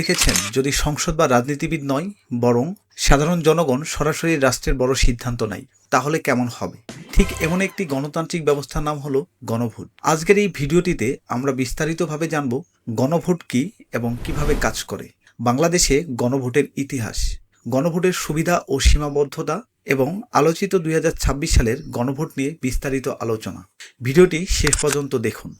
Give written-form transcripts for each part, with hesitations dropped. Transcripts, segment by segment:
দেখেছেন, যদি সংসদ বা রাজনীতিবিদ নয়, বরং সাধারণ জনগণ সরাসরি রাষ্ট্রের বড় সিদ্ধান্ত নেয়, তাহলে কেমন হবে? ঠিক এমন একটি গণতান্ত্রিক ব্যবস্থার নাম হলো গণভোট। আজকের এই ভিডিওটিতে আমরা বিস্তারিতভাবে জানব গণভোট কী এবং কিভাবে কাজ করে, বাংলাদেশে গণভোটের ইতিহাস, গণভোটের সুবিধা ও সীমাবদ্ধতা এবং আলোচিত 2026 সালের গণভোট নিয়ে বিস্তারিত আলোচনা। ভিডিওটি শেষ পর্যন্ত দেখুন।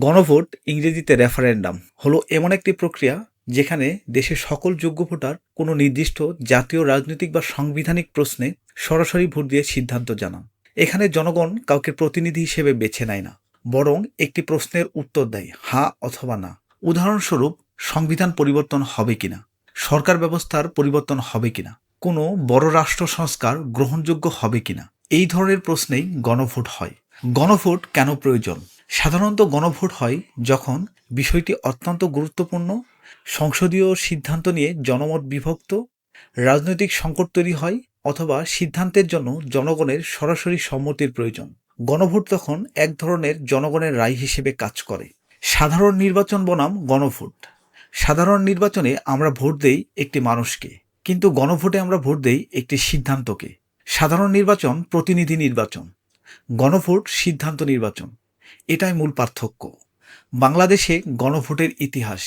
গণভোট, ইংরেজিতে রেফারেন্ডাম, হলো এমন একটি প্রক্রিয়া যেখানে দেশের সকল যোগ্য ভোটার কোনো নির্দিষ্ট জাতীয় রাজনৈতিক বা সাংবিধানিক প্রশ্নে সরাসরি ভোট দিয়ে সিদ্ধান্ত জানান। এখানে জনগণ কাউকে প্রতিনিধি হিসেবে বেছে নেয় না, বরং একটি প্রশ্নের উত্তর দেয় হ্যাঁ অথবা না। উদাহরণস্বরূপ, সংবিধান পরিবর্তন হবে কিনা, সরকার ব্যবস্থার পরিবর্তন হবে কিনা, কোনো বড় রাষ্ট্র সংস্কার গ্রহণযোগ্য হবে কিনা, এই ধরনের প্রশ্নেই গণভোট হয়। গণভোট কেন প্রয়োজন? সাধারণত গণভোট হয় যখন বিষয়টি অত্যন্ত গুরুত্বপূর্ণ, সংসদীয় সিদ্ধান্ত নিয়ে জনমত বিভক্ত, রাজনৈতিক সংকট তৈরি হয়, অথবা সিদ্ধান্তের জন্য জনগণের সরাসরি সম্মতির প্রয়োজন। গণভোট তখন এক ধরনের জনগণের রায় হিসেবে কাজ করে। সাধারণ নির্বাচন বনাম গণভোট। সাধারণ নির্বাচনে আমরা ভোট দেই একটি মানুষকে, কিন্তু গণভোটে আমরা ভোট দেই একটি সিদ্ধান্তকে। সাধারণ নির্বাচন প্রতিনিধি নির্বাচন, গণভোট সিদ্ধান্ত নির্বাচন। এটাই মূল পার্থক্য। বাংলাদেশে গণভোটের ইতিহাস।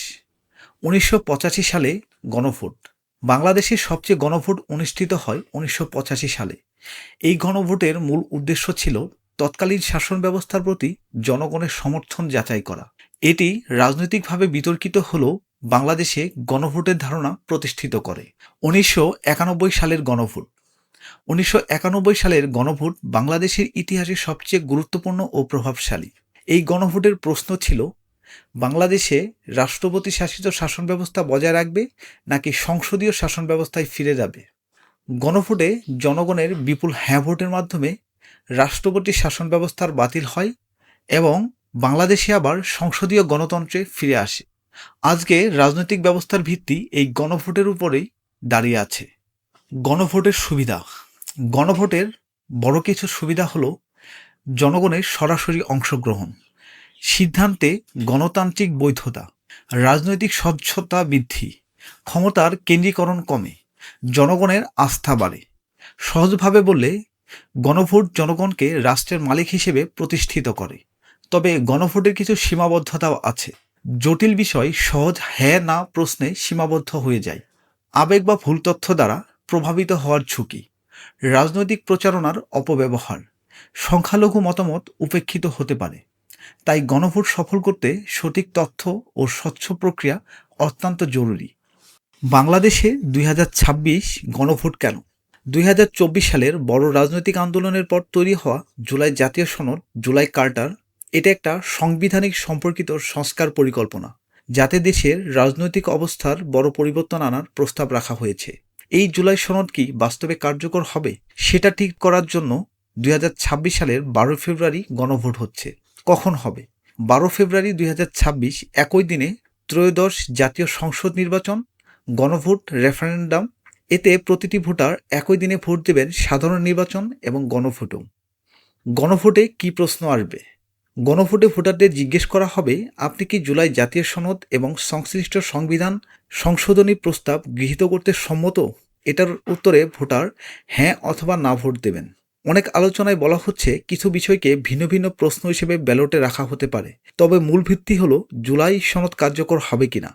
1985 সালে গণভোট। বাংলাদেশে সবচেয়ে গণভোট অনুষ্ঠিত হয় 1985 সালে। এই গণভোটের মূল উদ্দেশ্য ছিল তৎকালীন শাসন ব্যবস্থার প্রতি জনগণের সমর্থন যাচাই করা। এটি রাজনৈতিকভাবে বিতর্কিত হলেও বাংলাদেশে গণভোটের ধারণা প্রতিষ্ঠিত করে। 1991 সালের গণভোট। 1991 সালের গণভোট বাংলাদেশের ইতিহাসে সবচেয়ে গুরুত্বপূর্ণ ও প্রভাবশালী। এই গণভোটের প্রশ্ন ছিল, বাংলাদেশে রাষ্ট্রপতি শাসিত শাসন ব্যবস্থা বজায় রাখবে নাকি সংসদীয় শাসন ব্যবস্থায় ফিরে যাবে। গণভোটে জনগণের বিপুল হ্যাঁ ভোটের মাধ্যমে রাষ্ট্রপতি শাসন ব্যবস্থার বাতিল হয় এবং বাংলাদেশে আবার সংসদীয় গণতন্ত্রে ফিরে আসে। আজকে রাজনৈতিক ব্যবস্থার ভিত্তি এই গণভোটের উপরেই দাঁড়িয়ে আছে। গণভোটের সুবিধা। গণভোটের বড় কিছু সুবিধা হলো জনগণের সরাসরি অংশগ্রহণ, সিদ্ধান্তে গণতান্ত্রিক বৈধতা, রাজনৈতিক স্বচ্ছতা বৃদ্ধি, ক্ষমতার কেন্দ্রীকরণ কমে, জনগণের আস্থা বাড়ে। সহজভাবে বললে, গণভোট জনগণকে রাষ্ট্রের মালিক হিসেবে প্রতিষ্ঠিত করে। তবে গণভোটের কিছু সীমাবদ্ধতাও আছে। জটিল বিষয় সহজ হ্যাঁ না প্রশ্নে সীমাবদ্ধ হয়ে যায়। আবেগ বা ভুল তথ্য দ্বারা প্রভাবিত হওয়ার ঝুঁকি, রাজনৈতিক প্রচারণার অপব্যবহার, সংখ্যালঘু মতামত উপেক্ষিত হতে পারে। তাই গণভোট সফল করতে সঠিক তথ্য ও স্বচ্ছ প্রক্রিয়া অত্যন্ত জরুরি। বাংলাদেশে 2026 গণভোট কেন? 2024 সালের বড় রাজনৈতিক আন্দোলনের পর তৈরি হওয়া জুলাই জাতীয় সনদ, জুলাই কার্টার, এটা একটা সাংবিধানিক সম্পর্কিত সংস্কার পরিকল্পনা, যাতে দেশের রাজনৈতিক অবস্থার বড় পরিবর্তন আনার প্রস্তাব রাখা হয়েছে। এই জুলাই সনদ কি বাস্তবে কার্যকর হবে, সেটা ঠিক করার জন্য 2026 সালের 12 ফেব্রুয়ারি গণভোট হচ্ছে। কখন হবে? 12 ফেব্রুয়ারি 2026 একই দিনে ত্রয়োদশ জাতীয় সংসদ নির্বাচন, গণভোট, রেফারেন্ডাম। এতে প্রতিটি ভোটার একই দিনে ভোট দেবেন সাধারণ নির্বাচন এবং গণভোটও। গণভোটে কি প্রশ্ন আসবে? গণভোটে ভোটারদের জিজ্ঞেস করা হবে, আপনি কি জুলাই জাতীয় সনদ এবং সংশ্লিষ্ট সংবিধান সংশোধনী প্রস্তাব গৃহীত করতে সম্মত? এটার উত্তরে ভোটার হ্যাঁ অথবা না ভোট দেবেন। অনেক আলোচনায় বলা হচ্ছে কিছু বিষয়কে ভিন্ন ভিন্ন প্রশ্ন হিসেবে ব্যালটে রাখা হতে পারে, তবে মূল ভিত্তি হলো জুলাই সনদ কার্যকর হবে কিনা।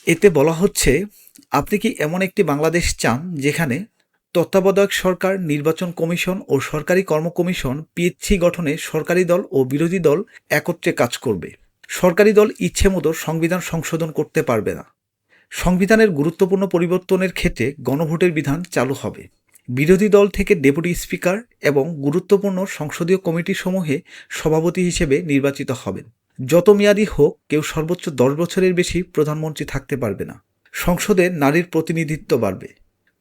এতে বলা হচ্ছে, আপনি কি এমন একটি বাংলাদেশ চান যেখানে তত্ত্বাবধায়ক সরকার, নির্বাচন কমিশন ও সরকারি কর্ম কমিশন পিএসসি গঠনে সরকারি দল ও বিরোধী দল একত্রে কাজ করবে। সরকারি দল ইচ্ছে মতো সংবিধান সংশোধন করতে পারবে না। সংবিধানের গুরুত্বপূর্ণ পরিবর্তনের ক্ষেত্রে গণভোটের বিধান চালু হবে। বিরোধী দল থেকে ডেপুটি স্পিকার এবং গুরুত্বপূর্ণ সংসদীয় কমিটিসমূহে সভাপতি হিসেবে নির্বাচিত হবেন। যত মেয়াদী হোক, কেউ সর্বোচ্চ 10 বছরের বেশি প্রধানমন্ত্রী থাকতে পারবে না। সংসদে নারীর প্রতিনিধিত্ব বাড়বে।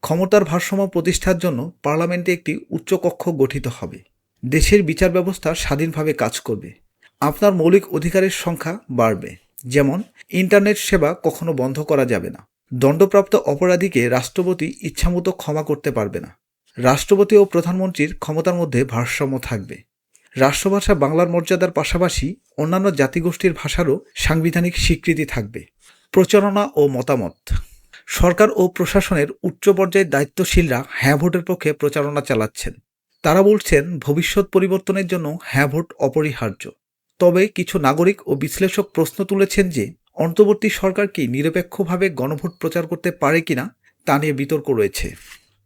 ক্ষমতার ভারসাম্য প্রতিষ্ঠার জন্য পার্লামেন্টে একটি উচ্চকক্ষ গঠিত হবে। দেশের বিচার ব্যবস্থা স্বাধীনভাবে কাজ করবে। আপনার মৌলিক অধিকারের সংখ্যা বাড়বে, যেমন ইন্টারনেট সেবা কখনো বন্ধ করা যাবে না। দণ্ডপ্রাপ্ত অপরাধীকে রাষ্ট্রপতি ইচ্ছামতো ক্ষমা করতে পারবে না। রাষ্ট্রপতি ও প্রধানমন্ত্রীর ক্ষমতার মধ্যে ভারসাম্য থাকবে। রাষ্ট্রভাষা বাংলার মর্যাদার পাশাপাশি অন্যান্য জাতিগোষ্ঠীর ভাষারও সাংবিধানিক স্বীকৃতি থাকবে। প্রচারণা ও মতামত। সরকার ও প্রশাসনের উচ্চ পর্যায়ের দায়িত্বশীলরা হ্যাঁ ভোটের পক্ষে প্রচারণা চালাচ্ছেন। তারা বলছেন ভবিষ্যৎ পরিবর্তনের জন্য হ্যাঁ ভোট অপরিহার্য। তবে কিছু নাগরিক ও বিশ্লেষক প্রশ্ন তুলেছেন যে অন্তর্বর্তী সরকার কি নিরপেক্ষভাবে গণভোট প্রচার করতে পারে কিনা তা নিয়ে বিতর্ক রয়েছে।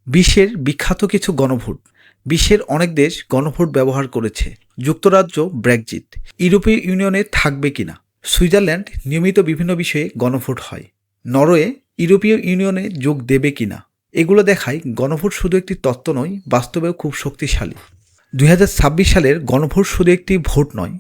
বিশ্বের বিখ্যাত কিছু গণভোট। বিশ্বের অনেক দেশ গণভোট ব্যবহার করেছে। যুক্তরাজ্য ব্রেক্সিট, ইউরোপীয় ইউনিয়নে থাকবে কিনা, সুইজারল্যান্ড নিয়মিত বিভিন্ন বিষয়ে গণভোট হয়, নরওয়ে ইউরোপীয় ইউনিয়নে যোগ দেবে কিনা। এগুলো দেখায় গণভোট শুধু একটি তত্ত্ব নয়, বাস্তবেও খুব শক্তিশালী। 2026 সালের গণভোট শুধু একটি ভোট নয়,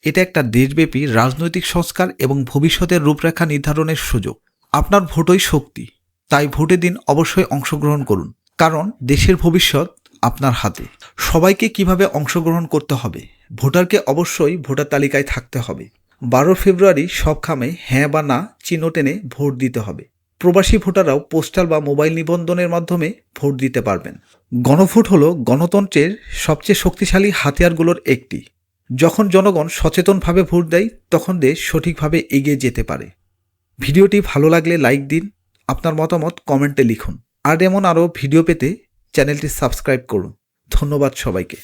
এটা একটা দেশব্যাপী রাজনৈতিক সংস্কার এবং ভবিষ্যতের রূপরেখা নির্ধারণের সুযোগ। আপনার ভোটই শক্তি, তাই ভোটে দিন অবশ্যই অংশগ্রহণ করুন, কারণ দেশের ভবিষ্যৎ আপনার হাতে। সবাইকে কিভাবে অংশগ্রহণ করতে হবে? ভোটারকে অবশ্যই ভোটার তালিকায় থাকতে হবে। 12 ফেব্রুয়ারি সব খামে হ্যাঁ বা না চিহ্ন টেনে ভোট দিতে হবে। প্রবাসী ভোটাররাও পোস্টাল বা মোবাইল নিবন্ধনের মাধ্যমে ভোট দিতে পারবেন। গণভোট হলো গণতন্ত্রের সবচেয়ে শক্তিশালী হাতিয়ারগুলোর একটি। যখন জনগণ সচেতনভাবে ভোট দেয়, তখন দেশ সঠিকভাবে এগিয়ে যেতে পারে। ভিডিওটি ভালো লাগলে লাইক দিন, আপনার মতামত কমেন্টে লিখুন, আর এমন আরও ভিডিও পেতে চ্যানেলটি সাবস্ক্রাইব করুন। ধন্যবাদ সবাইকে।